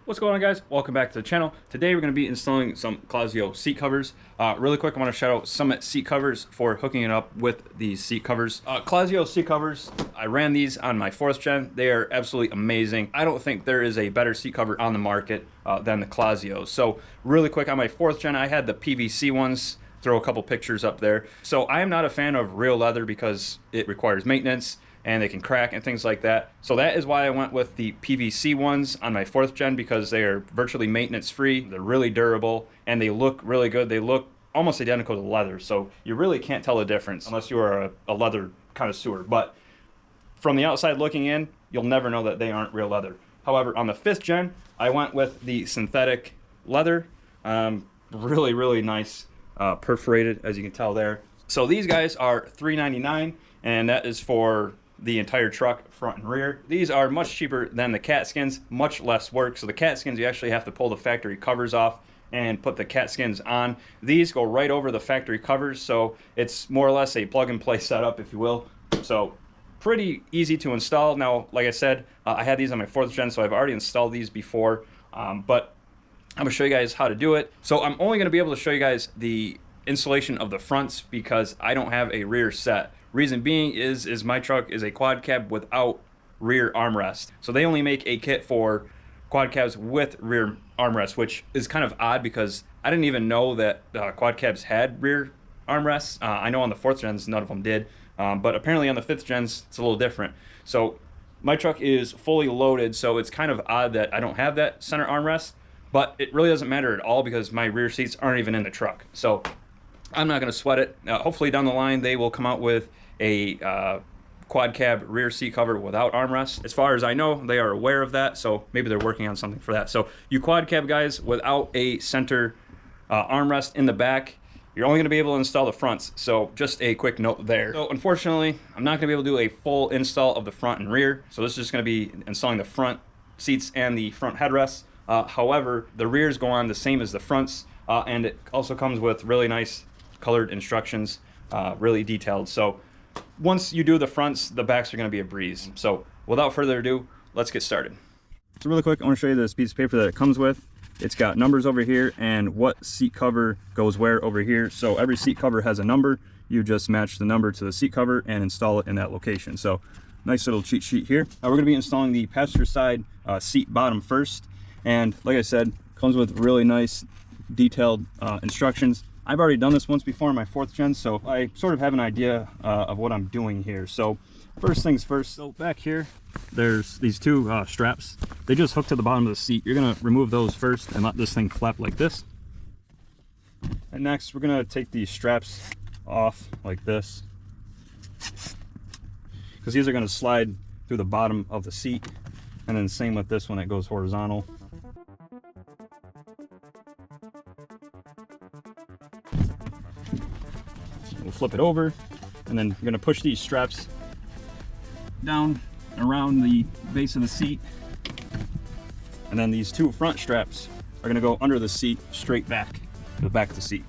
What's going on, guys? Welcome back to the channel. Today we're going to be installing some Clazzio seat covers. Really quick, I want to shout out Summit seat covers for hooking it up with these seat covers. Clazzio seat covers, I ran these on my 4th gen. They are absolutely amazing. I don't think there is a better seat cover on the market than the Clazzio. So really quick, on my 4th gen, I had the PVC ones. Throw a couple pictures up there. So I am not a fan of real leather because it requires maintenance and they can crack and things like that. So that is why I went with the PVC ones on my 4th gen, because they are virtually maintenance free. They're really durable and they look really good. They look almost identical to leather. So you really can't tell the difference unless you are a leather connoisseur. But from the outside looking in, you'll never know that they aren't real leather. However, on the 5th gen, I went with the synthetic leather. Really nice, perforated, as you can tell there. So these guys are $3.99, and that is for the entire truck, front and rear. These are much cheaper than the cat skins, much less work. So the cat skins, you actually have to pull the factory covers off and put the cat skins on. These go right over the factory covers, so it's more or less a plug and play setup, if you will. So pretty easy to install. Now, like I said, I had these on my 4th gen, so I've already installed these before, but I'm gonna show you guys how to do it. So I'm only gonna be able to show you guys the installation of the fronts because I don't have a rear set. Reason being is my truck is a quad cab without rear armrest. So they only make a kit for quad cabs with rear armrest, which is kind of odd because I didn't even know that quad cabs had rear armrests. I know on the 4th gens none of them did, but apparently on the 5th gens it's a little different. So my truck is fully loaded, so it's kind of odd that I don't have that center armrest, but it really doesn't matter at all because my rear seats aren't even in the truck. So I'm not going to sweat it. Hopefully down the line they will come out with a quad cab rear seat cover without armrest. As far as I know, they are aware of that, so maybe they're working on something for that. So you quad cab guys without a center armrest in the back, you're only going to be able to install the fronts. So just a quick note there. So unfortunately, I'm not going to be able to do a full install of the front and rear. So this is just going to be installing the front seats and the front headrests. However, the rears go on the same as the fronts, and it also comes with really nice colored instructions, really detailed. So once you do the fronts, the backs are going to be a breeze. So without further ado, let's get started. So really quick, I want to show you this piece of paper that it comes with. It's got numbers over here and what seat cover goes where over here. So every seat cover has a number. You just match the number to the seat cover and install it in that location. So nice little cheat sheet here. We're going to be installing the passenger side seat bottom first. And like I said, comes with really nice detailed instructions. I've already done this once before in my 4th gen, so I sort of have an idea of what I'm doing here. So first things first, so back here, there's these two straps. They just hook to the bottom of the seat. You're gonna remove those first and let this thing flap like this. And next, we're gonna take these straps off like this, because these are gonna slide through the bottom of the seat. And then same with this one, it goes horizontal. We'll flip it over, and then you're going to push these straps down around the base of the seat, and then these two front straps are going to go under the seat straight back to the back of the seat.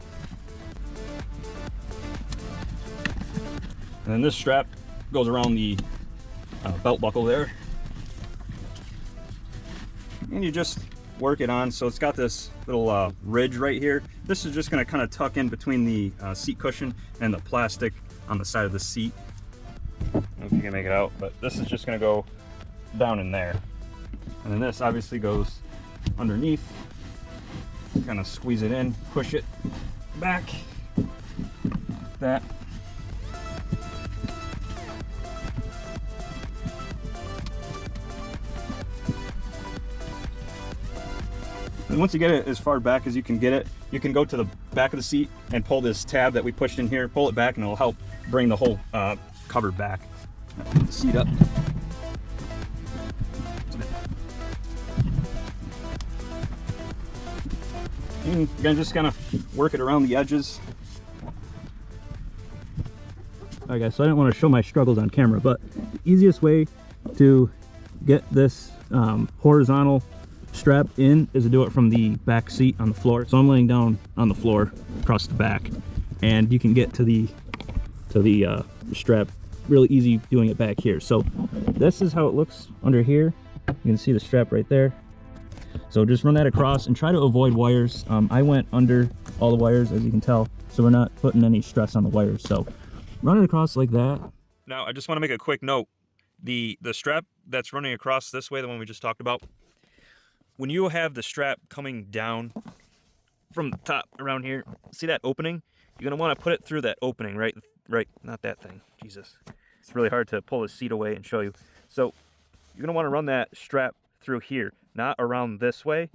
And then this strap goes around the belt buckle there, and you just work it on. So it's got this little ridge right here. This is just going to kind of tuck in between the seat cushion and the plastic on the side of the seat. I don't know if you can make it out, but this is just going to go down in there. And then this obviously goes underneath. Kind of squeeze it in, push it back, like that. And once you get it as far back as you can get it, you can go to the back of the seat and pull this tab that we pushed in here, pull it back, and it'll help bring the whole cover back. Put the seat up. And you're gonna just kind of work it around the edges. Alright guys, so I didn't want to show my struggles on camera, but the easiest way to get this horizontal strap in is to do it from the back seat on the floor. So I'm laying down on the floor across the back, and you can get to the strap really easy doing it back here. So this is how it looks under here. You can see the strap right there. So So just run that across and try to avoid wires. I went under all the wires, as you can tell, so we're not putting any stress on the wires. So run it across like that. Now, I just want to make a quick note. The strap that's running across this way, the one we just talked about, when you have the strap coming down from the top around here, see that opening? You're going to want to put it through that opening, right, not that thing, Jesus. It's really hard to pull the seat away and show you. So you're going to want to run that strap through here, not around this way,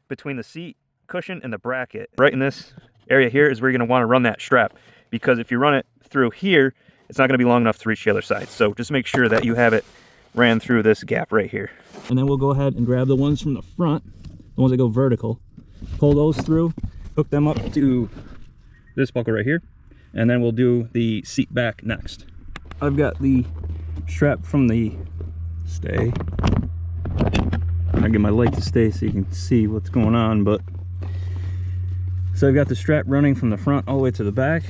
between the seat cushion and the bracket. Right in this area here is where you're going to want to run that strap, because if you run it through here, it's not going to be long enough to reach the other side. So just make sure that you have it ran through this gap right here. And then we'll go ahead and grab the ones from the front, the ones that go vertical, pull those through, hook them up to this buckle right here, and then we'll do the seat back next. I've got the strap from the stay. I'll get my light to stay so you can see what's going on, but so I've got the strap running from the front all the way to the back,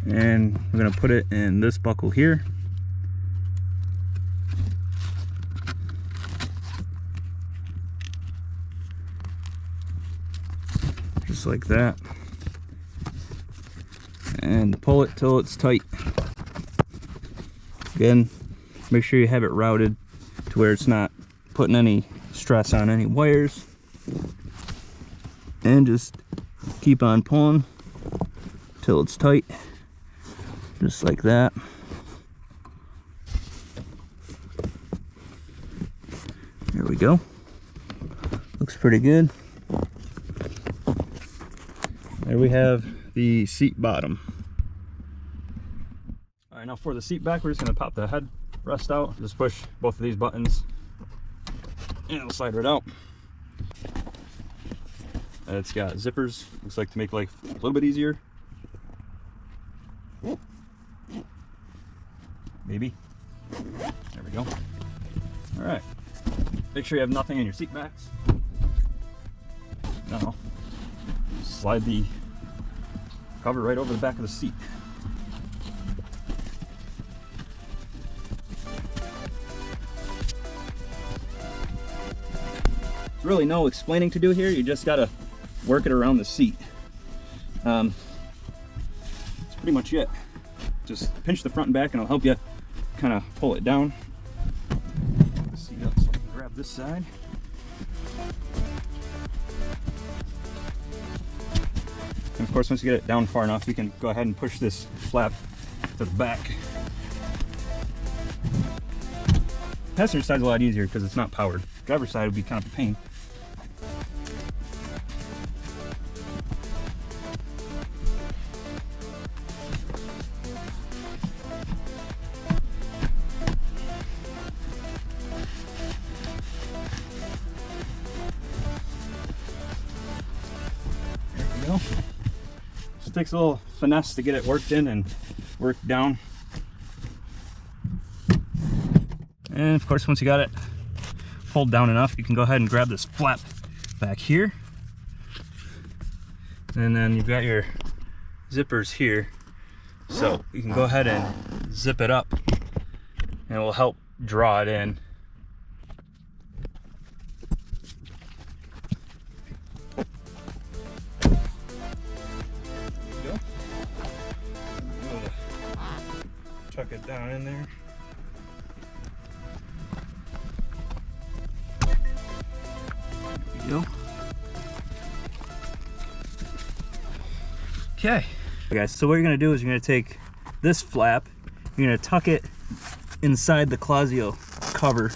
and we're going to put it in this buckle here. Just like that, and pull it till it's tight. Again, make sure you have it routed to where it's not putting any stress on any wires, and just keep on pulling till it's tight, just like that. There we go. Looks pretty good. There we have the seat bottom. All right, now for the seat back, we're just going to pop the head rest out. Just push both of these buttons and it'll slide right out. It's got zippers, looks like to make life a little bit easier. Maybe. There we go. All right. Make sure you have nothing in your seat backs. Now, slide the cover right over the back of the seat. There's really no explaining to do here. You just gotta work it around the seat. That's pretty much it. Just pinch the front and back and it'll help you kind of pull it down. Put the seat up so I can grab this side. And of course, once you get it down far enough, you can go ahead and push this flap to the back. Passenger side's a lot easier because it's not powered. Driver's side would be kind of a pain. There we go. Just takes a little finesse to get it worked in and worked down. And of course, once you got it pulled down enough, you can go ahead and grab this flap back here. And then you've got your zippers here. So you can go ahead and zip it up and it will help draw it in. There you go. Tuck it down in there. Go. Okay, guys, so what you're gonna do is you're gonna take this flap, you're gonna tuck it inside the Clazzio cover.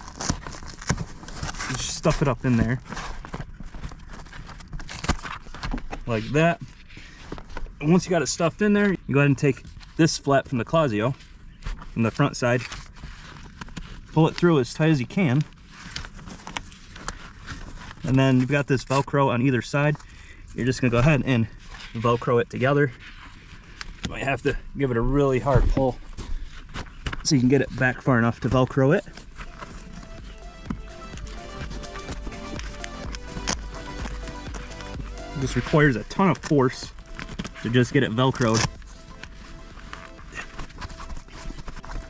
Just stuff it up in there like that. And once you got it stuffed in there, you go ahead and take this flap from the Clazzio from the front side, pull it through as tight as you can. And then you've got this Velcro on either side. You're just gonna go ahead and Velcro it together. You might have to give it a really hard pull so you can get it back far enough to Velcro it. This requires a ton of force to just get it Velcroed.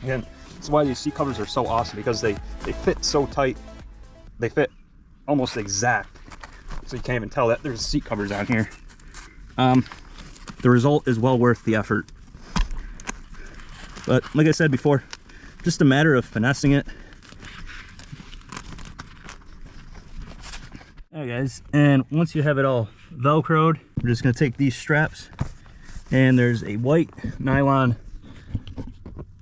Again, that's why these seat covers are so awesome, because they fit so tight. They fit almost exact. so you can't even tell that there's seat covers on here. The result is well worth the effort. But like I said before, just a matter of finessing it. Alright guys, and once you have it all velcroed, we're just going to take these straps, and there's a white nylon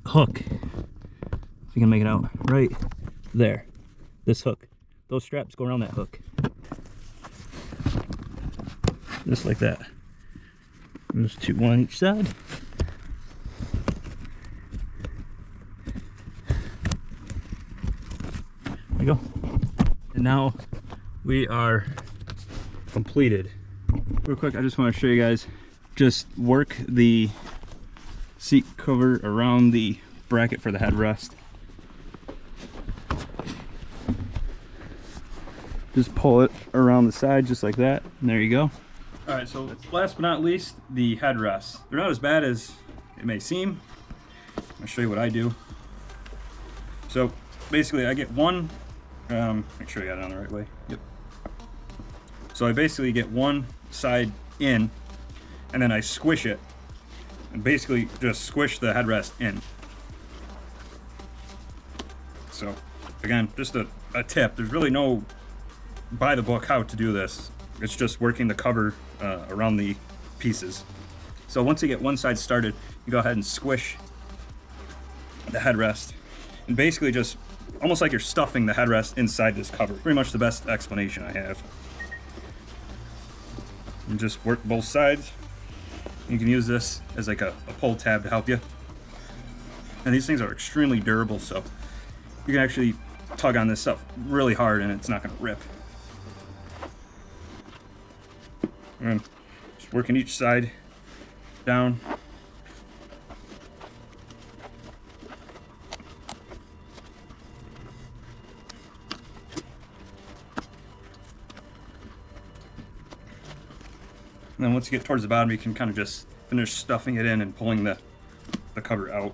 hook, if you can make it out, right there. This hook. Those straps go around that hook. Just like that. There's two, one on each side. There you go. And now we are completed. Real quick, I just want to show you guys, just work the seat cover around the bracket for the headrest. Just pull it around the side just like that, and there you go. All right, so last but not least, the headrests. They're not as bad as it may seem. I'll show you what I do. So basically I get one, make sure I got it on the right way. Yep. So I basically get one side in, and then I squish it, and basically just squish the headrest in. So again, just a tip. There's really no by the book how to do this. It's just working the cover around the pieces. So once you get one side started, you go ahead and squish the headrest, and basically just almost like you're stuffing the headrest inside this cover. Pretty much the best explanation I have. And just work both sides. You can use this as like a pull tab to help you. And these things are extremely durable, so you can actually tug on this stuff really hard and it's not going to rip. And just working each side down. And then once you get towards the bottom, you can kind of just finish stuffing it in and pulling the cover out.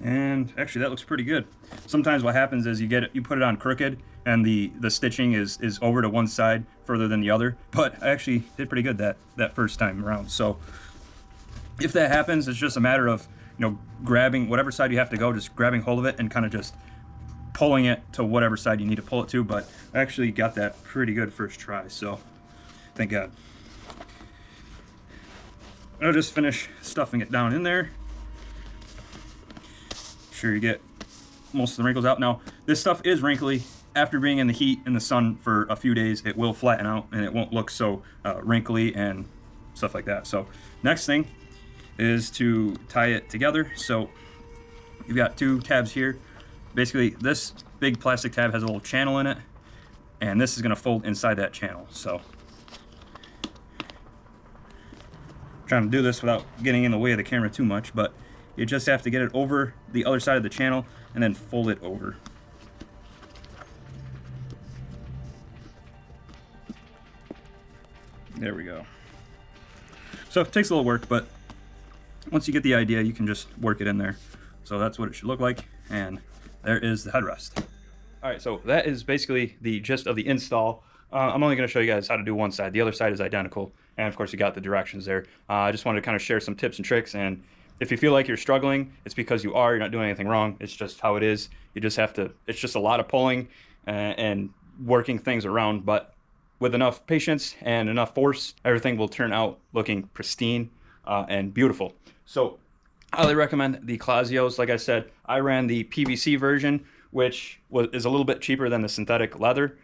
And actually that looks pretty good. Sometimes what happens is you put it on crooked and the stitching is over to one side further than the other, but I actually did pretty good that first time around. So if that happens, it's just a matter of, you know, grabbing whatever side you have to go, just grabbing hold of it and kind of just pulling it to whatever side you need to pull it to. But I actually got that pretty good first try, so thank God. I'll just finish stuffing it down in there. Sure you get most of the wrinkles out. Now this stuff is wrinkly. After being in the heat in the sun for a few days, it will flatten out and it won't look so wrinkly and stuff like that. So next thing is to tie it together. So you've got two tabs here. Basically this big plastic tab has a little channel in it, and this is going to fold inside that channel. So I'm trying to do this without getting in the way of the camera too much, but you just have to get it over the other side of the channel and then fold it over. There we go. So it takes a little work, but once you get the idea, you can just work it in there. So that's what it should look like, and there is the headrest. All right, so that is basically the gist of the install. I'm only going to show you guys how to do one side. The other side is identical, and of course you got the directions there. I just wanted to kind of share some tips and tricks, and if you feel like you're struggling, it's because you're not doing anything wrong. It's just how it is. You just have to, it's just a lot of pulling and working things around, but with enough patience and enough force, everything will turn out looking pristine and beautiful. So I highly recommend the Clazzios. Like I said, I ran the PVC version, which is a little bit cheaper than the synthetic leather,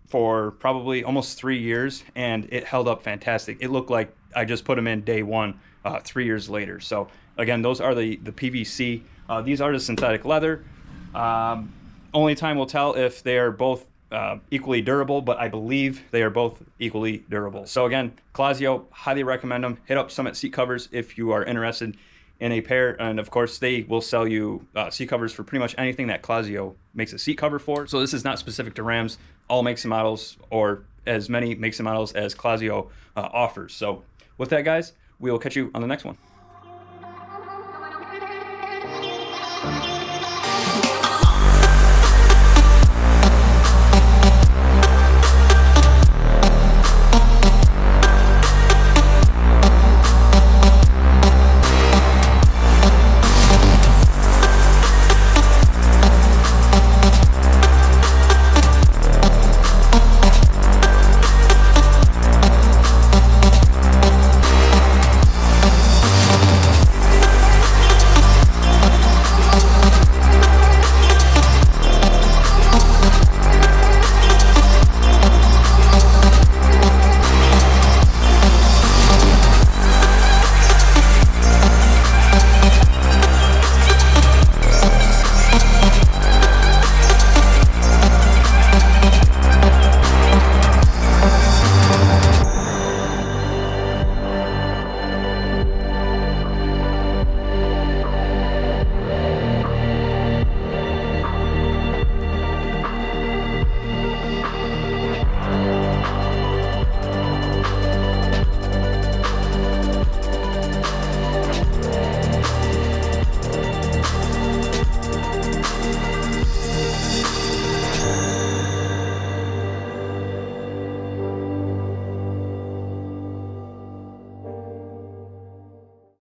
for probably almost 3 years, and it held up fantastic. It looked like I just put them in day one 3 years later. So again, those are the PVC. These are the synthetic leather. Only time will tell if they are both equally durable, but I believe they are both equally durable. So again, Clazzio, highly recommend them. Hit up Summit seat covers if you are interested in a pair, and of course they will sell you seat covers for pretty much anything that Clazzio makes a seat cover for. So this is not specific to Rams, all makes and models, or as many makes and models as Clazzio offers. So with that, guys, we will catch you on the next one.